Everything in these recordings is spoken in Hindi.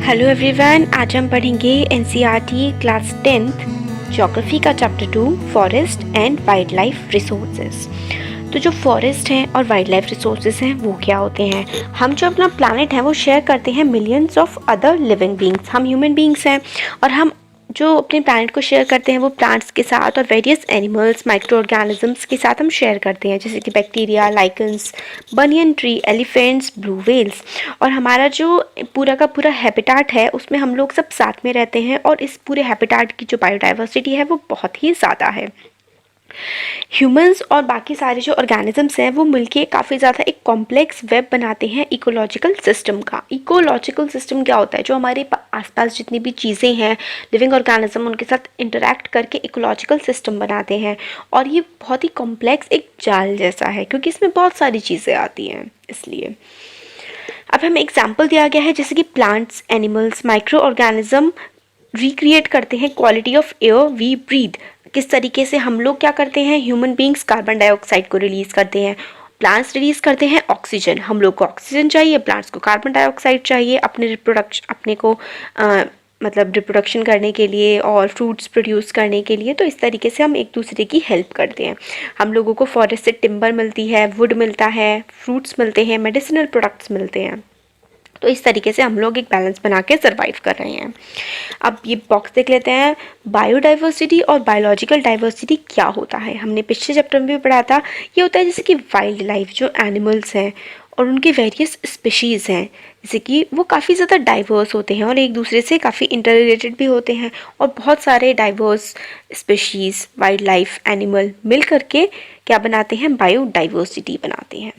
हेलो एवरीवन, आज हम पढ़ेंगे एनसीईआरटी क्लास 10th ज्योग्राफी का chapter 2 forest and wildlife resources. तो जो फॉरेस्ट हैं और वाइल्ड लाइफ रिसोर्सेज हैं वो क्या होते हैं? हम जो अपना प्लानट है वो शेयर करते हैं millions of other living beings. हम ह्यूमन बींग्स हैं और हम जो अपने प्लानट को शेयर करते हैं वो प्लांट्स के साथ और वेरियस एनिमल्स, माइक्रो ऑर्गेनिजम्स के साथ हम शेयर करते हैं, जैसे कि bacteria, lichens, banyan tree, elephants, blue whales. और हमारा जो पूरा का पूरा हैबिटाट है उसमें हम लोग सब साथ में रहते हैं और इस पूरे हैबिटाट की जो बायोडाइवर्सिटी है वो बहुत ही ज़्यादा है। ह्यूमंस और बाकी सारे जो ऑर्गेनिजम्स हैं वो मिलके काफ़ी ज़्यादा एक कॉम्प्लेक्स वेब बनाते हैं इकोलॉजिकल सिस्टम का। इकोलॉजिकल सिस्टम क्या होता है? जो हमारे आसपास जितनी भी चीज़ें हैं, लिविंग ऑर्गेनिज्म, उनके साथ इंटरेक्ट करके इकोलॉजिकल सिस्टम बनाते हैं। और ये बहुत ही कॉम्प्लेक्स एक जाल जैसा है क्योंकि इसमें बहुत सारी चीज़ें आती हैं। इसलिए अब हमें एग्जाम्पल दिया गया है जैसे कि plants, animals, microorganism recreate करते हैं quality of air we breathe. किस तरीके से हम लोग क्या करते हैं? ह्यूमन बींग्स कार्बन डाइऑक्साइड को रिलीज करते हैं, प्लांट्स रिलीज करते हैं ऑक्सीजन। हम लोग को ऑक्सीजन चाहिए, प्लांट्स को कार्बन डाइऑक्साइड चाहिए अपने को मतलब रिप्रोडक्शन करने के लिए और फ्रूट्स प्रोड्यूस करने के लिए। तो इस तरीके से हम एक दूसरे की हेल्प करते हैं। हम लोगों को फॉरेस्ट से टिम्बर मिलती है, वुड मिलता है, फ्रूट्स मिलते हैं, मेडिसिनल प्रोडक्ट्स मिलते हैं। तो इस तरीके से हम लोग एक बैलेंस बना के सर्वाइव कर रहे हैं। अब ये बॉक्स देख लेते हैं, बायोडाइवर्सिटी और बायोलॉजिकल डाइवर्सिटी क्या होता है। हमने पिछले चैप्टर में भी पढ़ा था। ये होता है जैसे कि वाइल्ड लाइफ, जो एनिमल्स हैं और उनके वेरियस स्पीशीज़ हैं, जैसे कि वो काफ़ी ज़्यादा डाइवर्स होते हैं और एक दूसरे से काफ़ी इंटर रिलेटेड भी होते हैं। और बहुत सारे diverse species, wildlife, animal मिल करके क्या बनाते हैं? बायोडाइवर्सिटी बनाते हैं।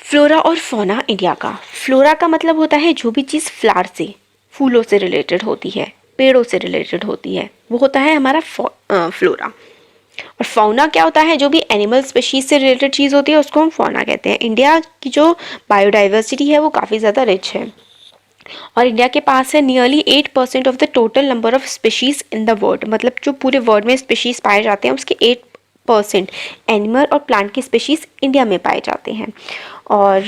फ्लोरा और फौना इंडिया का। फ्लोरा का मतलब होता है जो भी चीज़ फ्लावर से, फूलों से रिलेटेड होती है, पेड़ों से रिलेटेड होती है, वो होता है हमारा फ्लोरा। और फौना क्या होता है? जो भी एनिमल स्पीशीज से रिलेटेड चीज़ होती है उसको हम फौना कहते हैं। इंडिया की जो बायोडाइवर्सिटी है वो काफ़ी ज़्यादा रिच है और इंडिया के पास है nearly 8% of the total number of species in the world. मतलब जो पूरे वर्ल्ड में स्पीशीज पाए जाते हैं उसके 8% एनिमल और प्लांट की स्पीशीज इंडिया में पाए जाते हैं। और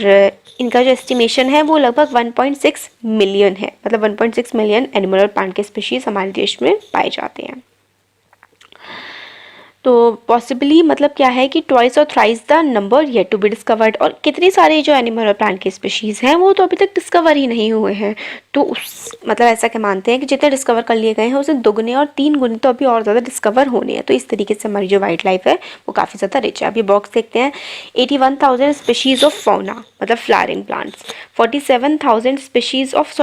इनका जो एस्टिमेशन है वो लगभग 1.6 मिलियन है। मतलब 1.6 मिलियन एनिमल और प्लांट के स्पीशीज हमारे देश में पाए जाते हैं। तो पॉसिबली मतलब क्या है कि ट्वाइस और thrice the number yet to be discovered. और कितने सारे जो एनिमल और प्लांट के स्पीशीज़ हैं वो तो अभी तक डिस्कवर ही नहीं हुए हैं। तो उस मतलब ऐसा क्या मानते हैं कि जितने डिस्कवर कर लिए गए हैं उसे 2 गुने और 3 गुने तो अभी और ज़्यादा डिस्कवर होने हैं। तो इस तरीके से हमारी जो वाइल्ड लाइफ है वो काफ़ी ज़्यादा रिच है। अब ये बॉक्स देखते हैं, 81,000 स्पीशीज़ ऑफ फौना मतलब फ्लावरिंग प्लांट्स, 47,000 स्पीशीज़ ऑफ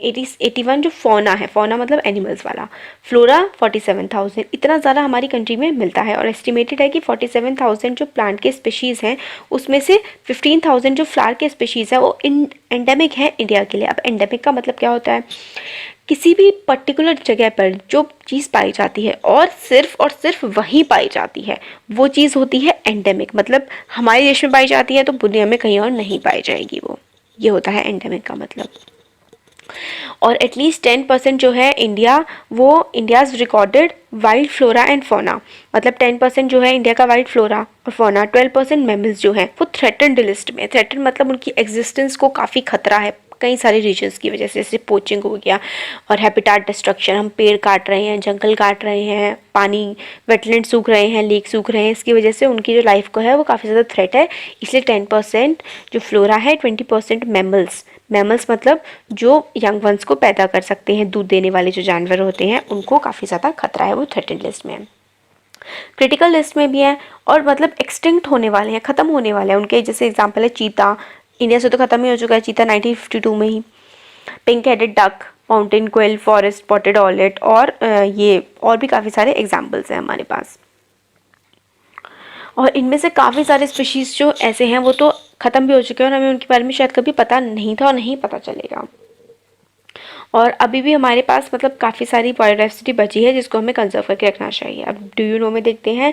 81 जो फौना है, फौना मतलब एनिमल्स वाला, फ्लोरा 47,000। इतना ज़्यादा हमारी कंट्री में मिलता है। और एस्टिमेटेड है कि 47,000 जो प्लांट के स्पीशीज़ हैं उसमें से 15,000 जो फ्लावर के स्पीशीज़ है वो एंडेमिक है इंडिया के लिए। अब एंडेमिक का मतलब क्या होता है? किसी भी पर्टिकुलर जगह पर जो चीज़ पाई जाती है और सिर्फ वहीं पाई जाती है वो चीज़ होती है एंडेमिक। मतलब हमारे देश में पाई जाती है तो दुनिया में कहीं और नहीं पाई जाएगी वो। ये होता है एंडेमिक का मतलब। और एटलीस्ट 10% जो है इंडिया, वो India's recorded wild flora and fauna. मतलब 10% जो है इंडिया का वाइल्ड फ्लोरा और फौना, 12% मैमल्स जो हैं वो थ्रेटन्ड लिस्ट में। थ्रेटन्ड मतलब उनकी एग्जिस्टेंस को काफ़ी खतरा है कई सारे रीजन्स की वजह से, जैसे पोचिंग हो गया और हैबिटाट डिस्ट्रक्शन। हम पेड़ काट रहे हैं, जंगल काट रहे हैं, पानी, वेटलैंड सूख रहे हैं, लेक सूख रहे हैं। इसकी वजह से उनकी जो लाइफ को है वो काफ़ी ज़्यादा थ्रेट है। इसलिए 10% जो फ्लोरा है, 20% मैमल्स। मैमल्स मतलब जो यंग वंस को पैदा कर सकते हैं, दूध देने वाले जो जानवर होते हैं उनको काफ़ी ज़्यादा खतरा है, वो थ्रेटेड लिस्ट में है। क्रिटिकल लिस्ट में भी है और मतलब एक्सटिंक्ट होने वाले हैं, ख़त्म होने वाले हैं उनके। जैसे एग्जांपल है चीता, इंडिया से तो ख़त्म ही हो चुका है चीता 1952 में ही। Pink headed duck, mountain quail, forest spotted owlet और ये और भी काफ़ी सारे एग्जाम्पल्स हैं हमारे पास। और इनमें से काफ़ी सारे स्पीशीज़ जो ऐसे हैं वो तो ख़त्म भी हो चुके हैं और हमें उनके बारे में शायद कभी पता नहीं था और नहीं पता चलेगा। और अभी भी हमारे पास मतलब काफ़ी सारी बायोडाइवर्सिटी बची है जिसको हमें कंजर्व करके रखना चाहिए। अब डू यू नो में देखते हैं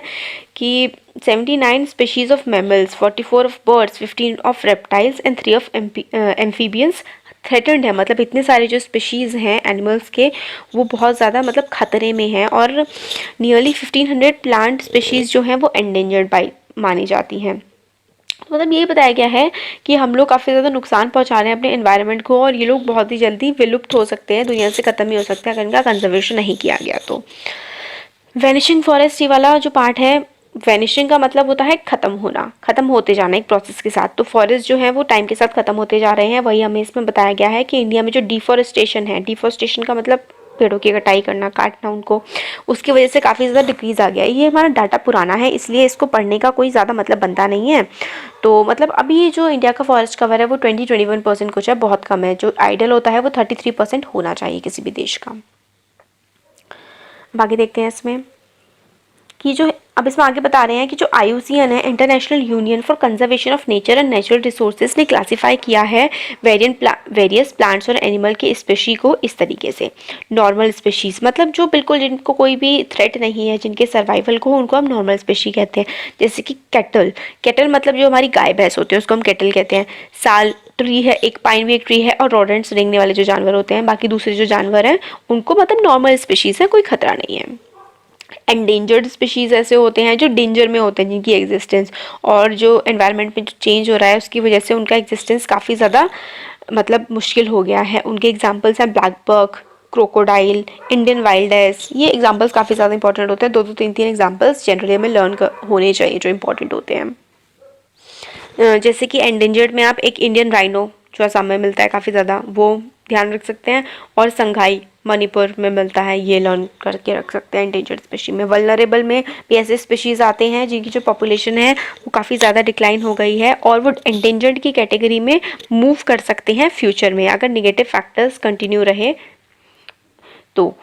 कि 79 species of mammals, 44 of birds, 15 of reptiles and 3 of amphibians threatened है। मतलब इतने सारे जो स्पीशीज़ हैं एनिमल्स के वो बहुत ज़्यादा मतलब खतरे में हैं। और नियरली 1500 प्लांट स्पीशीज़ जो हैं वो एंडेंजर्ड बाई मानी जाती हैं। तो मतलब यही बताया गया है कि हम लोग काफ़ी ज़्यादा नुकसान पहुंचा रहे हैं अपने एनवायरनमेंट को, और ये लोग बहुत ही जल्दी विलुप्त हो सकते हैं, दुनिया से ख़त्म ही हो सकते हैं अगर इनका कंजर्वेशन नहीं किया गया तो। वैनिशिंग फॉरेस्ट ये वाला जो पार्ट है, वैनिशिंग का मतलब होता है ख़त्म होना, ख़त्म होते जाना एक प्रोसेस के साथ। तो फॉरेस्ट जो है वो टाइम के साथ ख़त्म होते जा रहे हैं। वही हमें इसमें बताया गया है कि इंडिया में जो डिफॉरेस्टेशन है, डिफॉरेस्टेशन का मतलब पेड़ों की कटाई करना, काटना उनको, उसकी वजह से काफ़ी ज़्यादा डिक्रीज़ आ गया है। ये हमारा डाटा पुराना है, इसलिए इसको पढ़ने का कोई ज़्यादा मतलब बनता नहीं है। तो मतलब अभी जो इंडिया का फॉरेस्ट कवर है वो 20-21% कुछ है, बहुत कम है। जो आइडियल होता है वो 33% होना चाहिए किसी भी देश का। बाकी देखते हैं इसमें कि जो अब इसमें आगे बता रहे हैं कि जो IUCN है, international union for conservation of nature and natural resources ने क्लासिफाई किया है वेरियस प्लांट्स और एनिमल के स्पेशी को इस तरीके से। नॉर्मल स्पेशीज मतलब जो बिल्कुल जिनको कोई भी थ्रेट नहीं है, जिनके सर्वाइवल को, उनको हम नॉर्मल स्पेशी कहते हैं। जैसे कि कैटल मतलब जो हमारी गाय भैंस होते हैं उसको हम कैटल कहते हैं। साल ट्री है, एक पाइन भी एक ट्री है, और रोडेंट्स रेंगने वाले जो जानवर होते हैं, बाकी दूसरे जो जानवर हैं उनको मतलब नॉर्मल स्पेशीज है, कोई खतरा नहीं है। एंडेंजर्ड स्पीशीज ऐसे होते हैं जो डेंजर में होते हैं, जिनकी एग्जिस्टेंस और जो एनवायरनमेंट में जो चेंज हो रहा है उसकी वजह से उनका एग्जिस्टेंस काफ़ी ज़्यादा मतलब मुश्किल हो गया है। उनके एग्जांपल्स हैं black buck, crocodile, Indian wild ass. ये एग्जांपल्स काफ़ी ज़्यादा इंपॉर्टेंट होते हैं। दो दो तीन तीन एग्जांपल्स जनरली हमें लर्न होने चाहिए जो इंपॉर्टेंट होते हैं। जैसे कि एंडेंजर्ड में आप एक इंडियन राइनो जो असम में मिलता है काफ़ी ज़्यादा, वो ध्यान रख सकते हैं। और संघाई मणिपुर में मिलता है, ये लर्न करके रख सकते हैं। एंडेंजर्ड स्पीशी में वल्नरेबल में भी ऐसे स्पीशीज़ आते हैं जिनकी जो पॉपुलेशन है वो काफ़ी ज़्यादा डिक्लाइन हो गई है, और वो एंडेंजर्ड की कैटेगरी में मूव कर सकते हैं फ्यूचर में अगर निगेटिव फैक्टर्स कंटिन्यू रहे तो।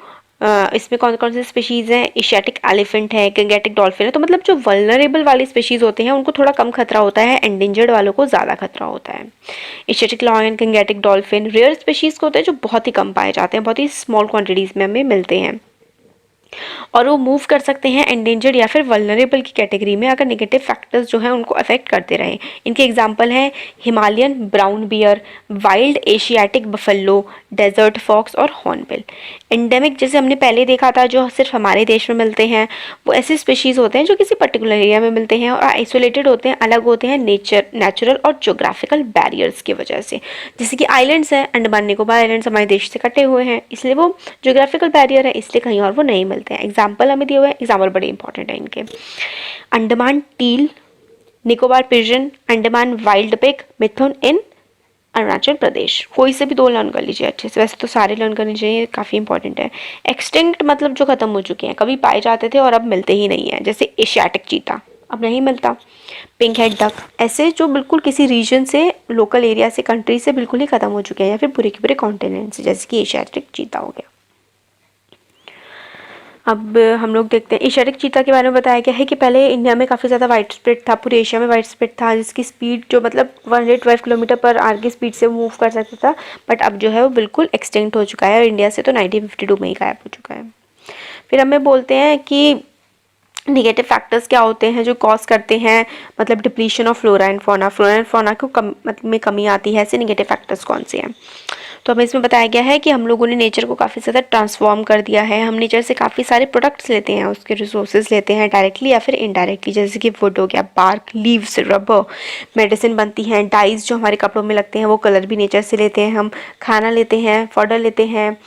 इसमें कौन कौन से स्पीशीज़ हैं? एशियाटिक एलिफेंट है, गंगेटिक डॉल्फिन है। तो मतलब जो वल्नरेबल वाली स्पीशीज़ होते हैं उनको थोड़ा कम खतरा होता है, एंडेंजर्ड वालों को ज़्यादा खतरा होता है। Asiatic lion, Gangetic dolphin rare species को होते हैं जो बहुत ही कम पाए जाते हैं, बहुत ही स्मॉल क्वांटिटीज़ में हमें मिलते हैं, और वो मूव कर सकते हैं एंडेंजर्ड या फिर वल्नरेबल की कैटेगरी में अगर नेगेटिव फैक्टर्स जो हैं उनको अफेक्ट करते रहें। इनके एग्जांपल हैं Himalayan brown bear, wild Asiatic buffalo, desert fox और हॉर्नबिल। एंडेमिक जैसे हमने पहले देखा था जो सिर्फ हमारे देश में मिलते हैं, वो ऐसे स्पीशीज़ होते हैं जो किसी पर्टिकुलर एरिया में मिलते हैं और आइसोलेटेड होते हैं, अलग होते हैं नेचुरल और जोग्राफिकल बैरियर्स की वजह से। जैसे कि आइलैंड्स हैं, अंडमान निकोबार आइलैंड्स हमारे देश से कटे हुए हैं, इसलिए वो जोग्राफिकल बैरियर है, इसलिए कहीं और वो नहीं मिलते हैं। एग्जाम्पल हमें दिए हुए हैं, एग्जाम्पल बड़े इंपॉर्टेंट है इनके। Andaman teal, Nicobar pigeon, Andaman wild pig, mithun in Arunachal Pradesh. कोई से भी दो लर्न कर लीजिए अच्छे से, वैसे तो सारे लर्न करने चाहिए, काफ़ी इंपॉर्टेंट है। एक्सटिंक्ट मतलब जो खत्म हो चुके हैं, कभी पाए जाते थे और अब मिलते ही नहीं है, जैसे एशियाटिक चीता अब नहीं मिलता। पिंक हेड डक, ऐसे जो बिल्कुल किसी रीजन से, लोकल एरिया से, कंट्री से बिल्कुल ही खत्म हो चुके हैं, या फिर पूरे के पूरे कॉन्टिनेंट से, जैसे कि एशियाटिक चीता हो गया। अब हम लोग देखते हैं एशियाटिक चीता के बारे में बताया गया है कि पहले इंडिया में काफ़ी ज़्यादा वाइड स्प्रेड था, पूरे एशिया में वाइड स्प्रेड था, जिसकी स्पीड जो मतलब 112 किलोमीटर पर आवर की स्पीड से मूव कर सकता था, बट अब जो है वो बिल्कुल एक्सटेंट हो चुका है और इंडिया से तो 1952 में ही गायब हो चुका है। फिर हमें बोलते हैं कि निगेटिव फैक्टर्स क्या होते हैं जो कॉज करते हैं मतलब depletion of flora and fauna को में कमी आती है, ऐसे निगेटिव फैक्टर्स कौन से हैं? तो हमें इसमें बताया गया है कि हम लोगों ने नेचर को काफ़ी ज़्यादा ट्रांसफॉर्म कर दिया है। हम नेचर से काफ़ी सारे प्रोडक्ट्स लेते हैं, उसके रिसोर्सेज लेते हैं डायरेक्टली या फिर इनडायरेक्टली, जैसे कि वुड हो गया, बार्क, लीव्स, रबर, मेडिसिन बनती हैं, डाइज जो हमारे कपड़ों में लगते हैं वो कलर भी नेचर से लेते हैं, हम खाना लेते हैं, फॉडर लेते हैं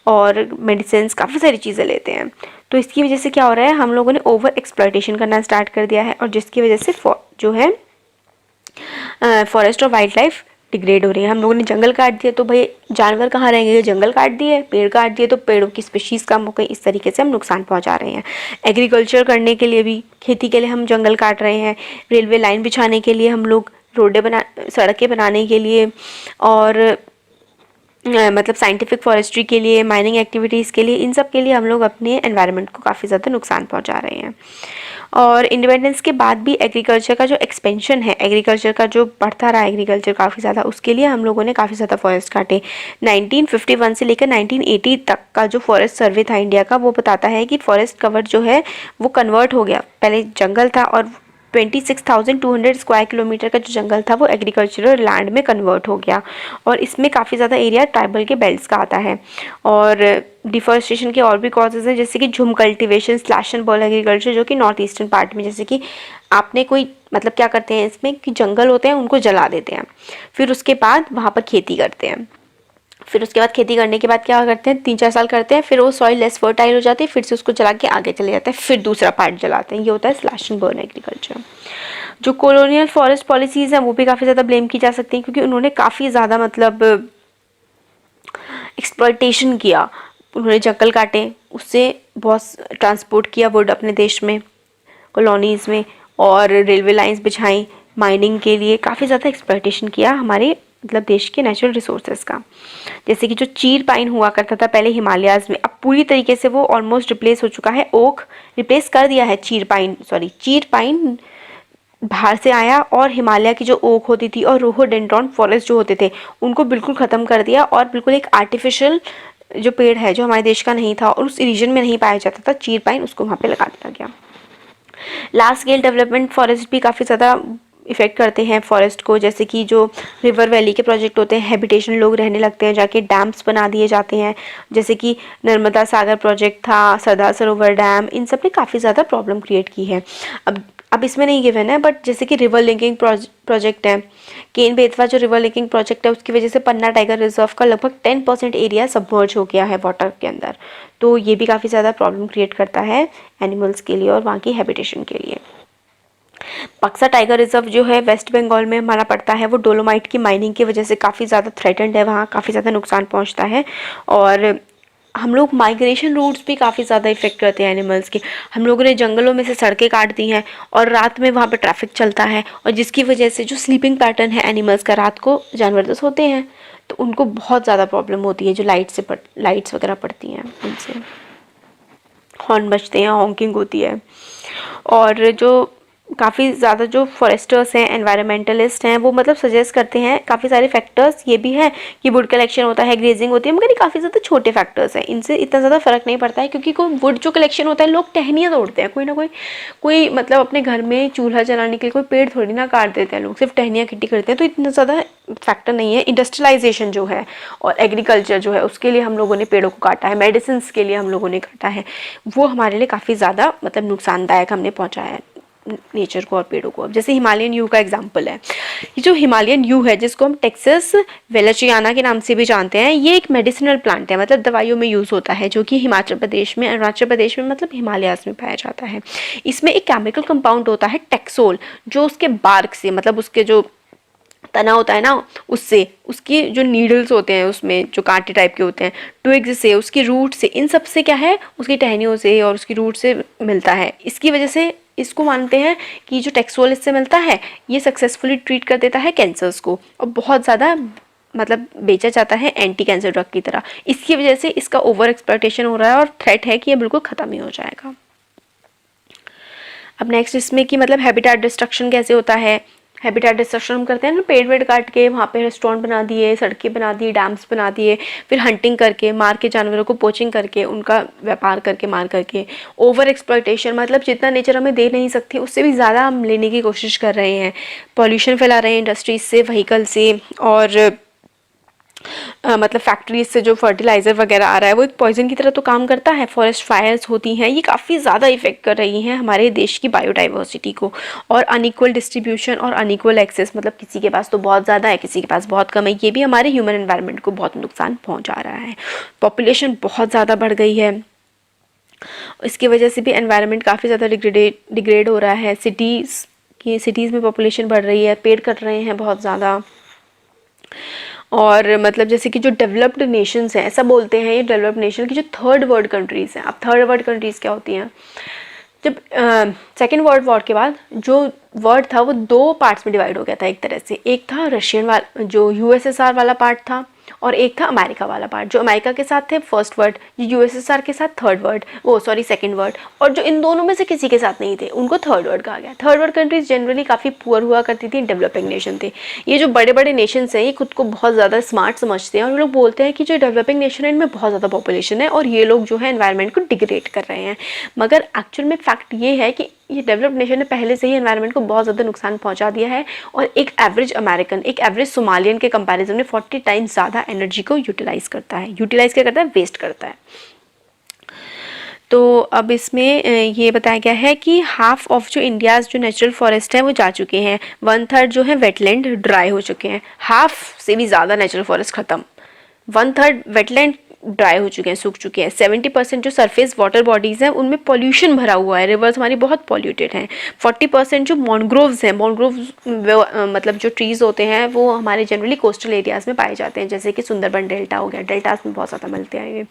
और मेडिसिन, काफ़ी सारी चीज़ें लेते हैं। तो इसकी वजह से क्या हो रहा है, हम लोगों ने ओवर एक्सप्लॉयटेशन करना स्टार्ट कर दिया है, और जिसकी वजह से जो है फॉरेस्ट और वाइल्ड लाइफ डिग्रेड हो रही है। हम लोगों ने जंगल काट दिए तो भाई जानवर कहाँ रहेंगे, जंगल काट दिए, पेड़ काट दिए तो पेड़ों की स्पीशीज़ कम हो गई, इस तरीके से हम नुकसान पहुंचा रहे हैं। एग्रीकल्चर करने के लिए भी, खेती के लिए हम जंगल काट रहे हैं, रेलवे लाइन बिछाने के लिए हम लोग सड़कें बनाने के लिए, और मतलब साइंटिफिक फॉरेस्ट्री के लिए, माइनिंग एक्टिविटीज़ के लिए, इन सब के लिए हम लोग अपने एनवायरनमेंट को काफ़ी ज़्यादा नुकसान पहुंचा रहे हैं। और इंडिपेंडेंस के बाद भी एग्रीकल्चर का जो एक्सपेंशन है, एग्रीकल्चर का जो बढ़ता रहा एग्रीकल्चर काफ़ी ज़्यादा, उसके लिए हम लोगों ने काफ़ी ज़्यादा फॉरेस्ट काटे। 1951 से लेकर 1980 तक का जो फॉरेस्ट सर्वे था इंडिया का, वो बताता है कि फॉरेस्ट कवर जो है वो कन्वर्ट हो गया, पहले जंगल था और 26,200 स्क्वायर किलोमीटर का जो जंगल था वो एग्रीकल्चरल लैंड में कन्वर्ट हो गया, और इसमें काफ़ी ज़्यादा एरिया ट्राइबल के बेल्ट्स का आता है। और डिफॉरेस्टेशन के और भी कॉजेज़ हैं, जैसे कि झुम cultivation, slash and burn agriculture, जो कि नॉर्थ ईस्टर्न पार्ट में, जैसे कि आपने कोई मतलब क्या करते हैं इसमें कि जंगल होते हैं उनको जला देते हैं, फिर उसके बाद वहाँ पर खेती करते हैं। फिर उसके बाद खेती करने के बाद क्या करते हैं, 3-4 साल करते हैं, फिर वो सॉइल लेस फर्टाइल हो जाती है, फिर से उसको जला के आगे चले जाते हैं, फिर दूसरा पार्ट जलाते हैं। ये होता है स्लैश एंड बर्न एग्रीकल्चर। जो कॉलोनियल फॉरेस्ट पॉलिसीज़ हैं वो भी काफ़ी ज़्यादा ब्लेम की जा सकती हैं, क्योंकि उन्होंने काफ़ी ज़्यादा मतलब एक्सप्लॉयटेशन किया। उन्होंने जंगल काटे, उससे बहुत ट्रांसपोर्ट किया वुड अपने देश में, कॉलोनीज़ में, और रेलवे लाइंस बिछाई माइनिंग के लिए। काफ़ी ज़्यादा एक्सप्लॉयटेशन किया हमारे मतलब देश के नेचुरल रिसोर्सेज का। जैसे कि जो चीर पाइन हुआ करता था पहले हिमालयाज़ में, अब पूरी तरीके से वो ऑलमोस्ट रिप्लेस हो चुका है। ओक रिप्लेस कर दिया है चीर पाइन बाहर से आया, और हिमालय की जो ओक होती थी और रोहोडेंड्रॉन फॉरेस्ट जो होते थे उनको बिल्कुल ख़त्म कर दिया, और बिल्कुल एक आर्टिफिशियल जो पेड़ है जो हमारे देश का नहीं था और उस रीजन में नहीं पाया जाता था, चीर पाइन, उसको वहाँ पे लगा दिया गया। लार्ज स्केल डेवलपमेंट फॉरेस्ट भी काफ़ी ज़्यादा इफ़ेक्ट करते हैं फॉरेस्ट को। जैसे कि जो रिवर वैली के प्रोजेक्ट होते हैं, हैबिटेशन लोग रहने लगते हैं, जाके डैम्स बना दिए जाते हैं। जैसे कि नर्मदा सागर प्रोजेक्ट था, सरदार सरोवर डैम, इन सब ने काफ़ी ज़्यादा प्रॉब्लम क्रिएट की है। अब इसमें नहीं गिवन है, बट जैसे कि रिवर लिंकिंग प्रोजेक्ट है, केन बेतवा जो रिवर लिंकिंग प्रोजेक्ट है, उसकी वजह से पन्ना टाइगर रिजर्व का लगभग 10% एरिया सबमर्ज हो गया है वाटर के अंदर। तो ये भी काफ़ी ज़्यादा प्रॉब्लम क्रिएट करता है एनिमल्स के लिए और वहाँ की हैबिटेशन के लिए। बक्सा टाइगर रिजर्व जो है वेस्ट बंगाल में हमारा पड़ता है, वो डोलोमाइट की माइनिंग की वजह से काफ़ी ज़्यादा थ्रेटेंड है, वहाँ काफ़ी ज़्यादा नुकसान पहुँचता है। और हम लोग माइग्रेशन रूट्स भी काफ़ी ज़्यादा इफेक्ट करते हैं एनिमल्स के। हम लोगों ने जंगलों में से सड़कें काट दी हैं और रात में वहाँ पे ट्रैफिक चलता है, और जिसकी वजह से जो स्लीपिंग पैटर्न है एनिमल्स का, रात को जानवर तो सोते हैं तो उनको बहुत ज़्यादा प्रॉब्लम होती है, जो लाइट्स वगैरह पड़ती हैं उनसे, हॉर्न बजते हैं, हॉकिंग होती है। और जो काफ़ी ज़्यादा जो फॉरेस्टर्स हैं, एनवायरमेंटलिस्ट हैं, वो मतलब सजेस्ट करते हैं काफ़ी सारे फैक्टर्स ये भी हैं कि वुड कलेक्शन होता है, ग्रेजिंग होती है, मगर ये काफ़ी ज़्यादा छोटे फैक्टर्स हैं, इनसे इतना ज़्यादा फ़र्क नहीं पड़ता है। क्योंकि कोई वुड जो कलेक्शन होता है, लोग टहनियाँ तोड़ते हैं, कोई ना कोई मतलब अपने घर में चूल्हा जलाने के लिए कोई पेड़ थोड़ी ना काट देते हैं, लोग सिर्फ टहनियाँ इकट्ठी करते हैं, तो इतना ज़्यादा फैक्टर नहीं है। इंडस्ट्रियलाइजेशन जो है और एग्रीकल्चर जो है, उसके लिए हम लोगों ने पेड़ों को काटा है, मेडिसिन के लिए हम लोगों ने काटा है, वो हमारे लिए काफ़ी ज़्यादा मतलब नुकसानदायक हमने पहुँचाया है नेचर को और पेड़ों को। अब जैसे हिमालयन यू का एग्जांपल है, ये जो हिमालयन यू है जिसको हम टेक्सास वेलेचियाना के नाम से भी जानते हैं, ये एक मेडिसिनल प्लांट है, मतलब दवाइयों में यूज़ होता है, जो कि हिमाचल प्रदेश में, अरुणाचल प्रदेश में, मतलब हिमालयाज में पाया जाता है। इसमें एक केमिकल कंपाउंड होता है टेक्सोल, जो उसके बार्क से, मतलब उसके जो तना होता है ना, उससे, उसकी जो नीडल्स होते हैं उसमें जो कांटे टाइप के होते हैं, ट्विग्स से, उसकी रूट से, इन सब से क्या है, उसकी टहनियों से और उसकी रूट से मिलता है। इसकी वजह से इसको मानते हैं कि जो टेक्सोल इससे मिलता है ये सक्सेसफुली ट्रीट कर देता है कैंसर्स को, और बहुत ज़्यादा मतलब बेचा जाता है एंटी कैंसर ड्रग की तरह। इसकी वजह से इसका ओवर एक्सप्लॉयटेशन हो रहा है और थ्रेट है कि ये बिल्कुल ख़त्म ही हो जाएगा। अब नेक्स्ट इसमें कि मतलब हैबिटेट डिस्ट्रक्शन कैसे होता है। हैबिटेट डिस्ट्रक्शन हम करते हैं ना, पेड़ वेड़ काट के वहाँ पे रेस्टोरेंट बना दिए, सड़कें बना दी, डैम्स बना दिए, फिर हंटिंग करके मार के जानवरों को पोचिंग करके उनका व्यापार करके मार करके, ओवर एक्सप्लॉयटेशन, मतलब जितना नेचर हमें दे नहीं सकती उससे भी ज़्यादा हम लेने की कोशिश कर रहे हैं, पॉल्यूशन फैला रहे हैं इंडस्ट्रीज से, व्हीकल से, और मतलब फैक्ट्रीज से जो फर्टिलाइज़र वगैरह आ रहा है वो एक पॉइजन की तरह तो काम करता है। फॉरेस्ट फायर्स होती हैं, ये काफ़ी ज़्यादा इफेक्ट कर रही हैं हमारे देश की बायोडाइवर्सिटी को। और अनइक्वल डिस्ट्रीब्यूशन और अनइक्वल एक्सेस, मतलब किसी के पास तो बहुत ज़्यादा है, किसी के पास बहुत कम है, ये भी हमारे ह्यूमन एनवायरनमेंट को बहुत नुकसान पहुँचा रहा है। पॉपुलेशन बहुत ज़्यादा बढ़ गई है, इसकी वजह से भी एनवायरनमेंट काफ़ी ज़्यादा डिग्रेड हो रहा है। सिटीज़ में पॉपुलेशन बढ़ रही है, पेड़ कट रहे हैं बहुत ज़्यादा। और मतलब जैसे कि जो डेवलप्ड नेशंस हैं, ऐसा बोलते हैं ये डेवलप्ड नेशन की जो थर्ड वर्ल्ड कंट्रीज़ हैं। अब थर्ड वर्ल्ड कंट्रीज़ क्या होती हैं, जब सेकेंड वर्ल्ड वॉर के बाद जो वर्ल्ड था वो दो पार्ट्स में डिवाइड हो गया था एक तरह से। एक था रशियन वाला, जो यूएसएसआर वाला पार्ट था, और एक था अमेरिका वाला पार्ट। जो अमेरिका के साथ थे फर्स्ट वर्ल्ड, जो यूएसएसआर के साथ सेकंड वर्ल्ड, और जो इन दोनों में से किसी के साथ नहीं थे उनको थर्ड वर्ल्ड कहा गया। थर्ड वर्ल्ड कंट्रीज जनरली काफ़ी पुअर हुआ करती थी, डेवलपिंग नेशन थे। ये जो बड़े बड़े नेशंस हैं ये खुद को बहुत ज़्यादा स्मार्ट समझते हैं, और लोग बोलते हैं कि जो डेवलपिंग नेशन है इनमें बहुत ज़्यादा पॉपुलेशन है और ये लोग जो है एनवायरनमेंट को डिग्रेड कर रहे हैं। मगर एक्चुअल में फैक्ट ये है कि ये डेवलप्ड नेशन ने पहले से ही एनवायरनमेंट को बहुत ज़्यादा नुकसान पहुंचा दिया है, और एक एवरेज अमेरिकन, एक एवरेज सोमालियन के कंपैरिजन में 40 टाइम्स ज़्यादा एनर्जी को यूटिलाइज करता है। यूटिलाइज क्या करता है, वेस्ट करता है। तो अब इसमें ये बताया गया है कि हाफ ऑफ जो इंडियाज़ जो नेचुरल फॉरेस्ट है वो जा चुके हैं, 1/3 जो है वेटलैंड ड्राई हो चुके हैं, हाफ से भी ज़्यादा नेचुरल फॉरेस्ट ख़त्म, 1/3 वेटलैंड ड्राई हो चुके हैं, सूख चुके हैं, 70% जो सरफेस वाटर बॉडीज़ हैं उनमें पॉल्यूशन भरा हुआ है, रिवर्स हमारी बहुत पॉल्यूटेड हैं, 40% जो मैंग्रोव्स हैं, मैंग्रोव्स मतलब जो ट्रीज़ होते हैं वो हमारे जनरली कोस्टल एरियाज़ में पाए जाते हैं, जैसे कि सुंदरबन डेल्टा हो गया, डेल्टास में बहुत ज़्यादा मिलते हैं ये।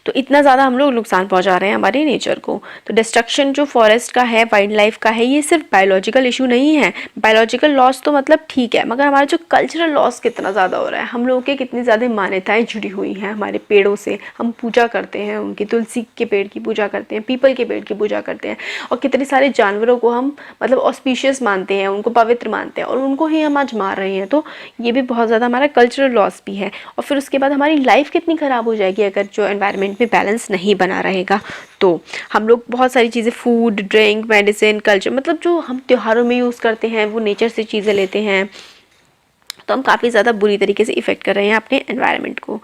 तो इतना ज़्यादा हम लोग नुकसान पहुंचा रहे हैं हमारे नेचर को। तो डिस्ट्रक्शन जो फॉरेस्ट का है, वाइल्ड लाइफ का है, ये सिर्फ बायोलॉजिकल इशू नहीं है। बायोलॉजिकल लॉस तो मतलब ठीक है, मगर हमारा जो कल्चरल लॉस कितना ज़्यादा हो रहा है, हम लोगों के कितनी ज़्यादा मान्यताएं जुड़ी हुई हैं हमारे पेड़ों से, हम पूजा करते हैं उनकी, तुलसी के पेड़ की पूजा करते हैं, पीपल के पेड़ की पूजा करते हैं, और कितने सारे जानवरों को हम मतलब ऑस्पिशियस मानते हैं, उनको पवित्र मानते हैं, और उनको ही हम आज मार रहे हैं। तो ये भी बहुत ज़्यादा हमारा कल्चरल लॉस भी है। और फिर उसके बाद हमारी लाइफ कितनी ख़राब हो जाएगी अगर जो एनवायरनमेंट में बैलेंस नहीं बना रहेगा। तो हम लोग बहुत सारी चीज़ें, फूड, ड्रिंक, मेडिसिन, कल्चर, मतलब जो हम त्योहारों में यूज़ करते हैं वो नेचर से चीज़ें लेते हैं, तो हम काफ़ी ज़्यादा बुरी तरीके से इफ़ेक्ट कर रहे हैं अपने एनवायरनमेंट को।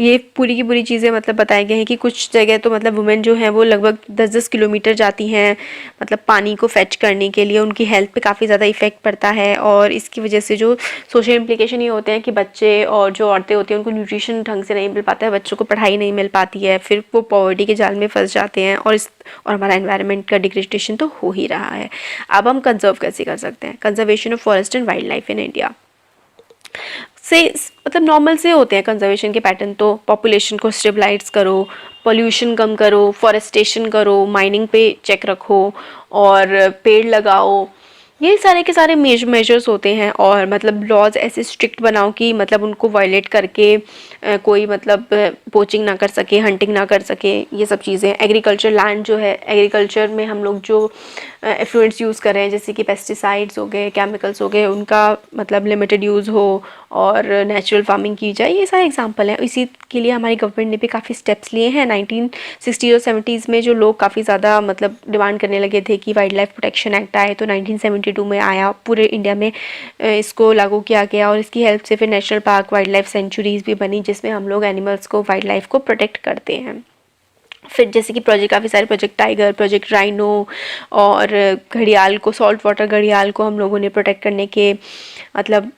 ये पूरी की पूरी चीज़ें मतलब बताए गए हैं कि कुछ जगह तो मतलब वुमेन जो है वो लगभग 10-10 किलोमीटर जाती हैं मतलब पानी को फैच करने के लिए, उनकी हेल्थ पे काफ़ी ज़्यादा इफ़ेक्ट पड़ता है। और इसकी वजह से जो सोशल इम्प्लीकेशन ये होते हैं कि बच्चे और जो औरतें होती हैं उनको न्यूट्रिशन ढंग से नहीं मिल पाता है, बच्चों को पढ़ाई नहीं मिल पाती है, फिर वो पॉवर्टी के जाल में फंस जाते हैं, और हमारा एनवायरनमेंट का डिग्रेडेशन तो हो ही रहा है। अब हम कंजर्व कैसे कर सकते हैं? Conservation of forest and wild life in India से मतलब नॉर्मल से होते हैं कंजर्वेशन के पैटर्न। तो पॉपुलेशन को स्टेबलाइज करो, पोल्यूशन कम करो, फॉरेस्टेशन करो, माइनिंग पे चेक रखो, और पेड़ लगाओ, ये सारे के सारे मेजर्स होते हैं। और मतलब लॉज ऐसे स्ट्रिक्ट बनाओ कि मतलब उनको वायलेट करके कोई मतलब पोचिंग ना कर सके, हंटिंग ना कर सके, ये सब चीज़ें। एग्रीकल्चर लैंड जो है, एग्रीकल्चर में हम लोग जो एफ्लुएंट्स यूज़ कर रहे हैं जैसे कि पेस्टिसाइड्स हो गए, केमिकल्स हो गए, उनका मतलब लिमिटेड यूज़ हो और नेचुरल फार्मिंग की जाए, ये सारे एग्जांपल हैं। इसी के लिए हमारी गवर्नमेंट ने भी काफ़ी स्टेप्स लिए हैं। 1960 और 70s में जो लोग काफ़ी ज़्यादा मतलब डिमांड करने लगे थे कि वाइल्ड लाइफ प्रोटेक्शन एक्ट आए, तो 1972 में आया, पूरे इंडिया में इसको लागू किया गया, और इसकी हेल्प से फिर national park, wild life centuries भी बनी जिसमें हम लोग एनिमल्स को, वाइल्ड लाइफ को प्रोटेक्ट करते हैं। फिर जैसे कि प्रोजेक्ट, काफ़ी सारे प्रोजेक्ट, टाइगर प्रोजेक्ट, राइनो, और घड़ियाल को, सॉल्ट वाटर घड़ियाल को हम लोगों ने प्रोटेक्ट करने के मतलब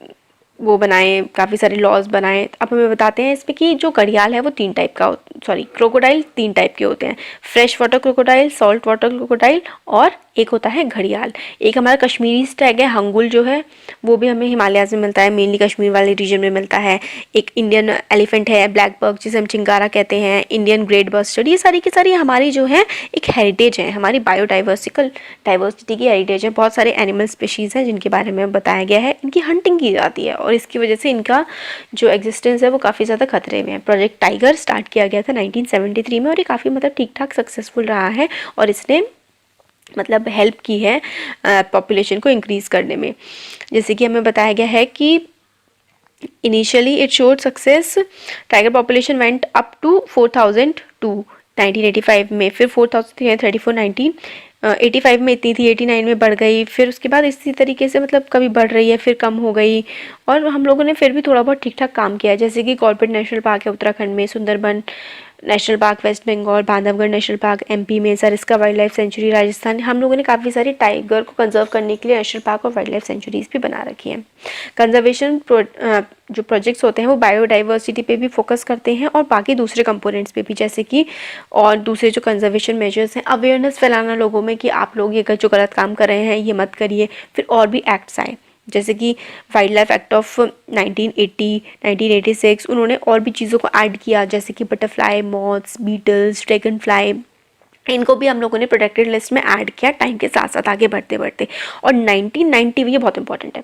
वो बनाए, काफ़ी सारे लॉज बनाए। अब हमें बताते हैं इसमें कि जो घड़ियाल है वो 3 टाइप का, सॉरी क्रोकोडाइल 3 टाइप के होते हैं, fresh water crocodile, salt water crocodile, और एक होता है घड़ियाल। एक हमारा कश्मीरी स्टैग है, हंगुल जो है वो भी हमें हिमालयाज़ में मिलता है, मेनली कश्मीर वाले रीजन में मिलता है। एक इंडियन एलिफेंट है, ब्लैक बग जिसे हम चिंगारा कहते हैं, इंडियन ग्रेट बस्टर्ड, ये सारी की सारी हमारी जो है एक हेरिटेज है, हमारी डाइवर्सिटी की हेरिटेज है। बहुत सारे एनिमल स्पीशीज़ हैं जिनके बारे में बताया गया है, इनकी हंटिंग की जाती है और इसकी वजह से इनका जो एग्जिस्टेंस है वो काफ़ी ज़्यादा खतरे में है। प्रोजेक्ट टाइगर स्टार्ट किया गया था 1973 में, और ये काफ़ी मतलब ठीक ठाक सक्सेसफुल रहा है, और इसने मतलब हेल्प की है पॉपुलेशन को इंक्रीज़ करने में। जैसे कि हमें बताया गया है कि initially it showed success, tiger population went up to 4002 1985 में, फिर 4034 1985 में इतनी थी, 89 में बढ़ गई, फिर उसके बाद इसी तरीके से मतलब कभी बढ़ रही है फिर कम हो गई। और हम लोगों ने फिर भी थोड़ा बहुत ठीक ठाक काम किया है, जैसे कि कॉर्बेट नेशनल पार्क है उत्तराखंड में, Sundarban national park West Bengal, Bandhavgarh national park MP में, Sariska wildlife sanctuary Rajasthan. हम लोगों ने काफ़ी सारी टाइगर को कंजर्व करने के लिए नेशनल पार्क और वाइल्ड लाइफ सेंचुरीज भी बना रखी हैं। कंजर्वेशन जो प्रोजेक्ट्स होते हैं वो बायोडाइवर्सिटी पे भी फोकस करते हैं और बाकी दूसरे कंपोनेंट्स पे भी, जैसे कि और दूसरे जो कंजर्वेशन मेजर्स हैं, अवेयरनेस फैलाना लोगों में कि आप लोग ये जो गलत काम कर रहे हैं ये मत करिए। फिर और भी एक्ट्स आए जैसे कि वाइल्ड लाइफ एक्ट ऑफ 1980, 1986, उन्होंने और भी चीज़ों को ऐड किया, जैसे कि butterfly, moths, beetles, dragonfly, इनको भी हम लोगों ने प्रोटेक्टेड लिस्ट में ऐड किया टाइम के साथ साथ आगे बढ़ते बढ़ते। और 1990, ये बहुत इंपॉर्टेंट है,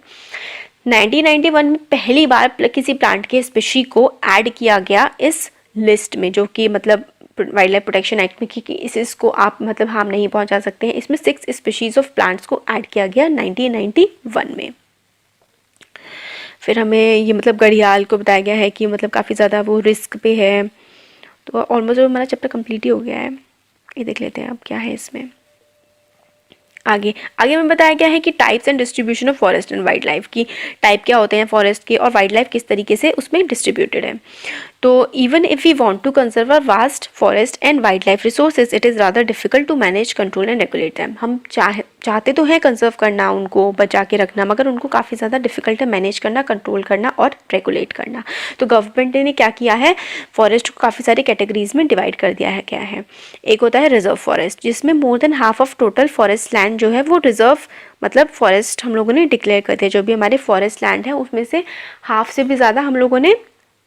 1991 में पहली बार किसी प्लांट के स्पीशी को ऐड किया गया इस लिस्ट में, जो कि मतलब वाइल्ड लाइफ प्रोटेक्शन एक्ट में कि इसको आप मतलब हार्म नहीं पहुंचा सकते हैं। इसमें 6 स्पीशीज़ ऑफ प्लांट्स को ऐड किया गया 1991 में। फिर हमें ये मतलब घड़ियाल को बताया गया है कि मतलब काफ़ी ज़्यादा वो रिस्क पे है। तो ऑलमोस्ट हमारा चैप्टर कंप्लीट ही हो गया है। ये देख लेते हैं अब क्या है इसमें। आगे आगे में बताया गया है कि types and distribution of forest and wild life की टाइप क्या होते हैं फॉरेस्ट के और वाइल्ड लाइफ किस तरीके से उसमें डिस्ट्रीब्यूटेड है। तो even if we want to conserve a vast forest and wildlife resources it is rather difficult to manage control and regulate them. हम चाहते तो हैं कंजर्व करना, उनको बचा के रखना, मगर उनको काफ़ी ज़्यादा डिफिकल्ट है मैनेज करना, कंट्रोल करना और रेगुलेट करना। तो गवर्नमेंट ने क्या किया है, फॉरेस्ट को काफ़ी सारी कैटेगरीज में डिवाइड कर दिया है। क्या है, एक होता है रिजर्व फॉरेस्ट, जिसमें more than half of total forest land जो है वो रिजर्व मतलब फॉरेस्ट हम लोगों ने डिक्लेयर करते हैं। जो भी हमारे फॉरेस्ट लैंड है उसमें से हाफ से भी ज़्यादा हम लोगों ने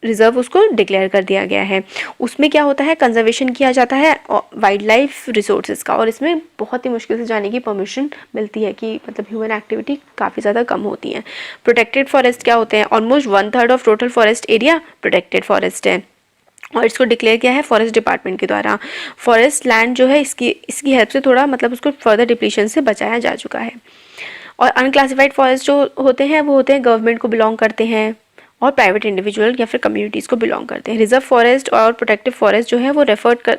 रिजर्व उसको डिक्लेयर कर दिया गया है। उसमें क्या होता है, कंजर्वेशन किया जाता है वाइल्ड लाइफ रिसोर्सेज का, और इसमें बहुत ही मुश्किल से जाने की परमिशन मिलती है कि मतलब ह्यूमन एक्टिविटी काफ़ी ज़्यादा कम होती है। प्रोटेक्टेड फॉरेस्ट क्या होते हैं, almost 1/3 of total forest area protected forest है, और इसको डिक्लेयर किया है फॉरेस्ट डिपार्टमेंट के द्वारा। फॉरेस्ट लैंड जो है इसकी हेल्प से थोड़ा मतलब उसको फर्दर डिप्लीशन से बचाया जा चुका है। और अनक्लासिफाइड फॉरेस्ट जो होते हैं वो होते हैं गवर्नमेंट को बिलोंग करते हैं और प्राइवेट इंडिविजुअल या फिर कम्युनिटीज़ को बिलोंग करते हैं। रिजर्व फॉरेस्ट और प्रोटेक्टिव फॉरेस्ट जो है वो रेफर्ड कर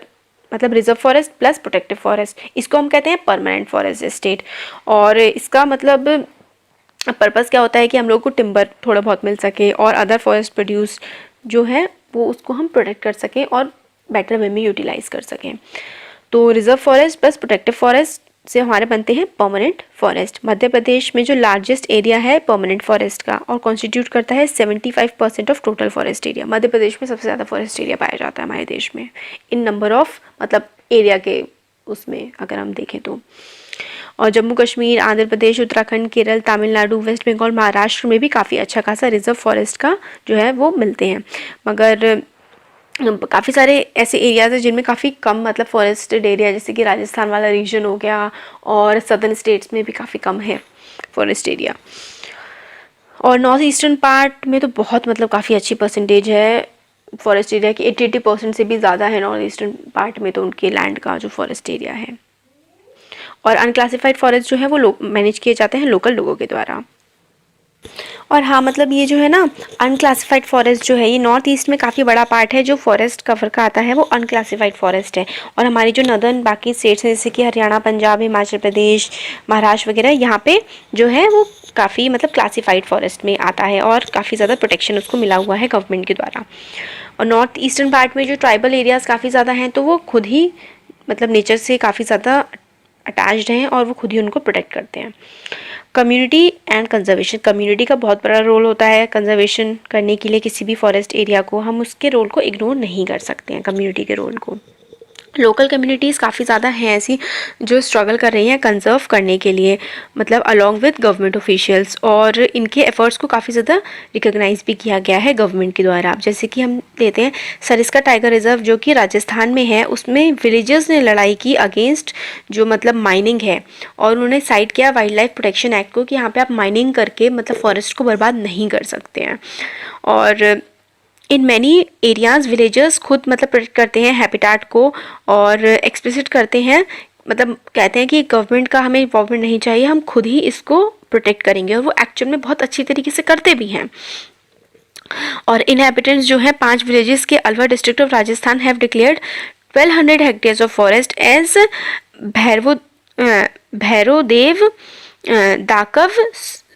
मतलब reserve forest plus protective forest, इसको हम कहते हैं परमानेंट फॉरेस्ट एस्टेट। और इसका मतलब पर्पज़ क्या होता है कि हम लोग को टिम्बर थोड़ा बहुत मिल सके और अदर फॉरेस्ट प्रोड्यूस जो है वो उसको हम प्रोटेक्ट कर सकें और बेटर वे में यूटिलाइज कर सकें। तो reserve forest plus protective forest से हमारे बनते हैं परमानेंट फॉरेस्ट। मध्य प्रदेश में जो लार्जेस्ट एरिया है परमानेंट फॉरेस्ट का और कॉन्स्टिट्यूट करता है 75% of total forest area. Madhya Pradesh में सबसे ज़्यादा फॉरेस्ट एरिया पाया जाता है हमारे देश में इन नंबर ऑफ मतलब एरिया के उसमें अगर हम देखें तो। और जम्मू कश्मीर, आंध्र प्रदेश, उत्तराखंड, केरल, तमिलनाडु, वेस्ट बंगाल, महाराष्ट्र में भी काफ़ी अच्छा खासा रिजर्व फॉरेस्ट का जो है वो मिलते हैं। मगर काफ़ी सारे ऐसे एरियाज़ हैं जिनमें काफ़ी कम मतलब फॉरेस्टेड एरिया, जैसे कि राजस्थान वाला रीजन हो गया, और सदर्न स्टेट्स में भी काफ़ी कम है फॉरेस्ट एरिया। और नॉर्थ ईस्टर्न पार्ट में तो बहुत मतलब काफ़ी अच्छी परसेंटेज है फॉरेस्ट एरिया की, 80% से भी ज़्यादा है नॉर्थ ईस्टर्न पार्ट में तो उनके लैंड का जो फॉरेस्ट एरिया है। और अनक्लासिफाइड फॉरेस्ट जो है वो मैनेज किए जाते हैं लोकल लोगों के द्वारा। और हाँ मतलब ये जो है ना अनक्लासिफाइड फॉरेस्ट जो है ये नॉर्थ ईस्ट में काफ़ी बड़ा पार्ट है जो फॉरेस्ट कवर का आता है वो अनक्लासिफाइड फॉरेस्ट है। और हमारी जो नदर्न बाकी स्टेट्स हैं जैसे कि हरियाणा, पंजाब, हिमाचल प्रदेश, महाराष्ट्र वगैरह, यहाँ पे जो है वो काफ़ी मतलब क्लासिफाइड फॉरेस्ट में आता है और काफ़ी ज़्यादा प्रोटेक्शन उसको मिला हुआ है गवर्नमेंट के द्वारा। और नॉर्थ ईस्टर्न पार्ट में जो ट्राइबल एरियाज़ काफ़ी ज़्यादा हैं तो वो खुद ही मतलब नेचर से काफ़ी ज़्यादा अटैच्ड हैं और वो खुद ही उनको प्रोटेक्ट करते हैं। कम्युनिटी एंड कंजर्वेशन, कम्युनिटी का बहुत बड़ा रोल होता है कंजर्वेशन करने के लिए किसी भी फॉरेस्ट एरिया को, हम उसके रोल को इग्नोर नहीं कर सकते हैं कम्युनिटी के रोल को। लोकल कम्युनिटीज़ काफ़ी ज़्यादा हैं ऐसी जो स्ट्रगल कर रही हैं कंजर्व करने के लिए मतलब अलॉन्ग विद गवर्नमेंट ऑफिशियल्स, और इनके एफर्ट्स को काफ़ी ज़्यादा रिकॉग्नाइज भी किया गया है गवर्नमेंट के द्वारा। जैसे कि हम लेते हैं सरिस्का टाइगर रिजर्व जो कि राजस्थान में है, उसमें विलेजर्स ने लड़ाई की अगेंस्ट जो मतलब माइनिंग है, और उन्होंने साइड किया वाइल्ड लाइफ प्रोटेक्शन एक्ट को कि यहाँ पर आप माइनिंग करके मतलब फॉरेस्ट को बर्बाद नहीं कर सकते हैं। और इन मैनी एरियाज़ विलेजर्स खुद मतलब प्रोटेक्ट करते हैं हैबिटेट को और एक्सप्लिसिट करते हैं, मतलब कहते हैं कि गवर्नमेंट का हमें इन्वॉल्वमेंट नहीं चाहिए, हम खुद ही इसको प्रोटेक्ट करेंगे, और वो एक्चुअल में बहुत अच्छी तरीके से करते भी हैं। और इनहैबिटेंट्स जो हैं 5 विलेजेस के Alwar district of Rajasthan have declared 1200 hectares of forest as Bhairodev Dakav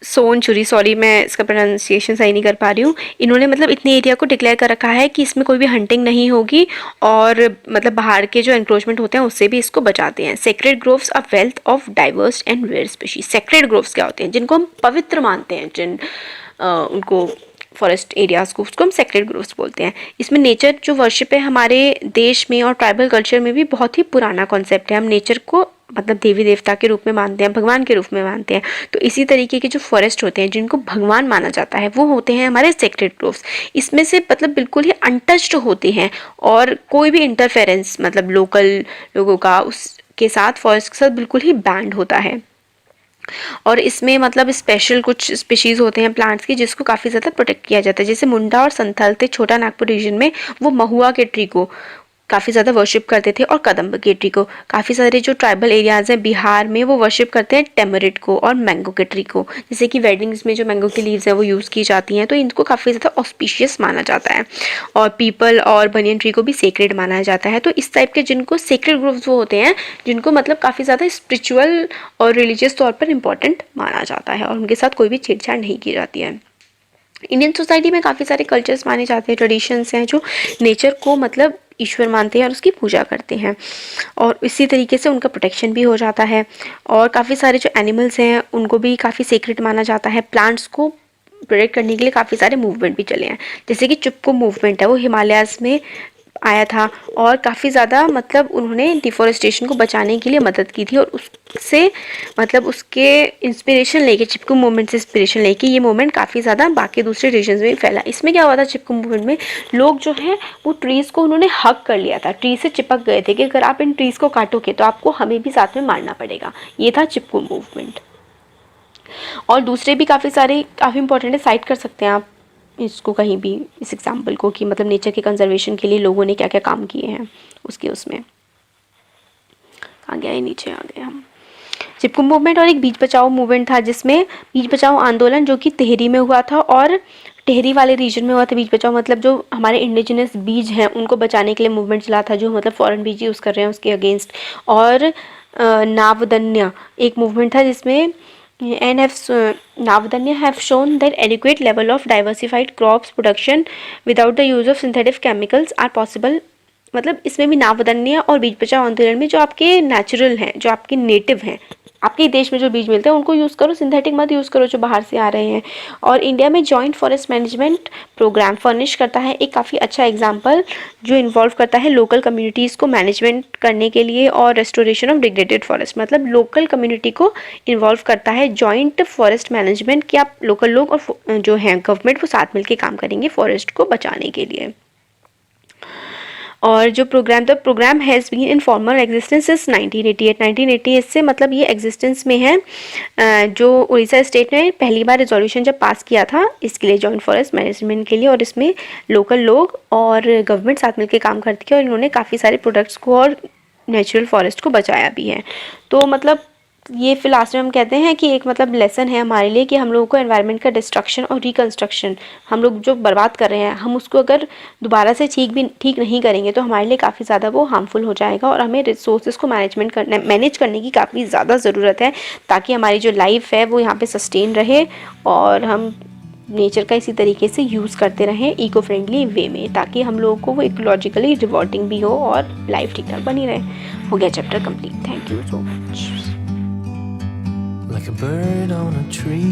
sanctuary, sorry मैं इसका प्रोनाउंसिएशन सही नहीं कर पा रही हूँ। इन्होंने मतलब इतने एरिया को डिक्लेयर कर रखा है कि इसमें कोई भी हंटिंग नहीं होगी, और मतलब बाहर के जो एंक्रोचमेंट होते हैं उससे भी इसको बचाते हैं। Sacred groves a wealth of diverse and rare species. Sacred groves क्या होते हैं, जिनको हम पवित्र मानते हैं, जिन उनको फॉरेस्ट एरियाज़ को, उसको हम सेक्रेड ग्रोव्स बोलते हैं। इसमें नेचर जो वर्शिप है हमारे देश में और ट्राइबल कल्चर में भी बहुत ही पुराना कॉन्सेप्ट है। हम नेचर को मतलब देवी देवता के रूप में मानते हैं, भगवान के रूप में मानते हैं। तो इसी तरीके के जो फॉरेस्ट होते हैं जिनको भगवान माना जाता है वो होते हैं हमारे सेक्रेड ग्रोव्स। इसमें से मतलब बिल्कुल ही अनटच्ड होते हैं, और कोई भी इंटरफेरेंस मतलब लोकल लोगों का उसके साथ फॉरेस्ट के साथ बिल्कुल ही बैंड होता है। और इसमें मतलब स्पेशल कुछ स्पीशीज़ होते हैं प्लांट्स की जिसको काफ़ी ज़्यादा प्रोटेक्ट किया जाता है, जैसे मुंडा और संथल थे छोटा नागपुर रीजन में, वो महुआ के ट्री को काफ़ी ज़्यादा वर्शिप करते थे, और कदम्ब के ट्री को। काफ़ी सारे जो ट्राइबल एरियाज़ हैं बिहार में, वो वर्शिप करते हैं टेमरिड को और मैंगो के ट्री को। जैसे कि वेडिंग्स में जो मैंगो की लीव्स हैं वो यूज़ की जाती हैं, तो इनको काफ़ी ज़्यादा ऑस्पिशियस माना जाता है। और पीपल और बनियन ट्री को भी सेक्रेड माना जाता है। तो इस टाइप के जिनको सेक्रेड ग्रुप्स वो होते हैं, जिनको मतलब काफ़ी ज़्यादा स्पिरिचुअल और रिलीजियस तौर पर इंपॉर्टेंट माना जाता है, और उनके साथ कोई भी छेड़छाड़ नहीं की जाती है। इंडियन सोसाइटी में काफ़ी सारे कल्चर्स माने जाते हैं, ट्रेडिशंस हैं जो नेचर को मतलब ईश्वर मानते हैं और उसकी पूजा करते हैं, और इसी तरीके से उनका प्रोटेक्शन भी हो जाता है। और काफ़ी सारे जो एनिमल्स हैं उनको भी काफ़ी सीक्रेट माना जाता है। प्लांट्स को प्रोटेक्ट करने के लिए काफ़ी सारे मूवमेंट भी चले हैं, जैसे कि चिपको मूवमेंट है, वो हिमालयाज़ में आया था, और काफ़ी ज़्यादा मतलब उन्होंने डिफॉरेस्टेशन को बचाने के लिए मदद की थी, और उससे मतलब उसके इंस्पिरेशन लेके, चिपकू मूवमेंट से इंस्पिरेशन लेके ये मूवमेंट काफ़ी ज़्यादा बाकी दूसरे रीजन्स में फैला। इसमें क्या हुआ था, चिपकू मूवमेंट में लोग जो हैं वो ट्रीज़ को उन्होंने हक कर लिया था, ट्री से चिपक गए थे कि अगर आप इन ट्रीज़ को काटोगे तो आपको हमें भी साथ में मारना पड़ेगा। ये था चिपकू मूवमेंट। और दूसरे भी काफ़ी सारे काफ़ी इंपॉर्टेंट है, साइट कर सकते हैं आप इसको कहीं भी, इस एग्जाम्पल को, कि मतलब नेचर के कंजर्वेशन के लिए लोगों ने क्या क्या काम किए हैं उसके उसमें। कहाँ गया, नीचे आ गए हम। चिपकू मूवमेंट और एक बीच बचाओ मूवमेंट था, जिसमें बीच बचाओ आंदोलन जो कि टिहरी में हुआ था, और टिहरी वाले रीजन में हुआ था। बीज बचाओ मतलब जो हमारे इंडिजिनस बीज हैं उनको बचाने के लिए मूवमेंट चला था, जो मतलब फॉरेन बीज यूज़ कर रहे हैं उसके अगेंस्ट। और नावदन्या एक मूवमेंट था जिसमें Navdanya have shown that adequate level of diversified crops production without the use of synthetic chemicals are possible। मतलब इसमें भी नावदन्य और बीज बचाओ आंदोलन में जो आपके नेचुरल हैं, जो आपके नेटिव हैं, आपके देश में जो बीज मिलते हैं उनको यूज़ करो, सिंथेटिक मत यूज़ करो जो बाहर से आ रहे हैं। और इंडिया में joint forest management programme furnish करता है एक काफ़ी अच्छा एग्जांपल, जो इन्वॉल्व करता है लोकल कम्युनिटीज़ को मैनेजमेंट करने के लिए, और रेस्टोरेशन ऑफ डिग्रेडेड फॉरेस्ट। मतलब लोकल कम्युनिटी को इन्वॉल्व करता है जॉइंट फॉरेस्ट मैनेजमेंट, कि आप लोकल लोग और जो हैं गवर्नमेंट वो साथ मिलकर काम करेंगे फॉरेस्ट को बचाने के लिए। और जो programme, the programme has been in formal existence since 1988 से मतलब ये एग्जिस्टेंस में है। जो उड़ीसा स्टेट ने पहली बार रिजोल्यूशन जब पास किया था इसके लिए, जॉइंट फॉरेस्ट मैनेजमेंट के लिए, और इसमें लोकल लोग और गवर्नमेंट साथ मिलकर काम करती है, और इन्होंने काफ़ी सारे प्रोडक्ट्स को और नेचुरल फॉरेस्ट को बचाया भी है। तो मतलब ये फिर लास्ट में हम कहते हैं कि एक मतलब लेसन है हमारे लिए कि हम लोगों को एनवायरनमेंट का डिस्ट्रक्शन और रिकंस्ट्रक्शन, हम लोग जो बर्बाद कर रहे हैं, हम उसको अगर दोबारा से ठीक नहीं करेंगे तो हमारे लिए काफ़ी ज़्यादा वो हार्मफुल हो जाएगा, और हमें रिसोर्सेज को मैनेज करने की काफ़ी ज़्यादा ज़रूरत है, ताकि हमारी जो लाइफ है वो यहाँ पर सस्टेन रहे, और हम नेचर का इसी तरीके से यूज़ करते रहें इको फ्रेंडली वे में, ताकि हम लोगों को वो इकोलॉजिकली रिवॉर्डिंग भी हो और लाइफ ठीक ठाक बनी रहे। हो गया chapter complete. Thank you so much. Like a bird on a tree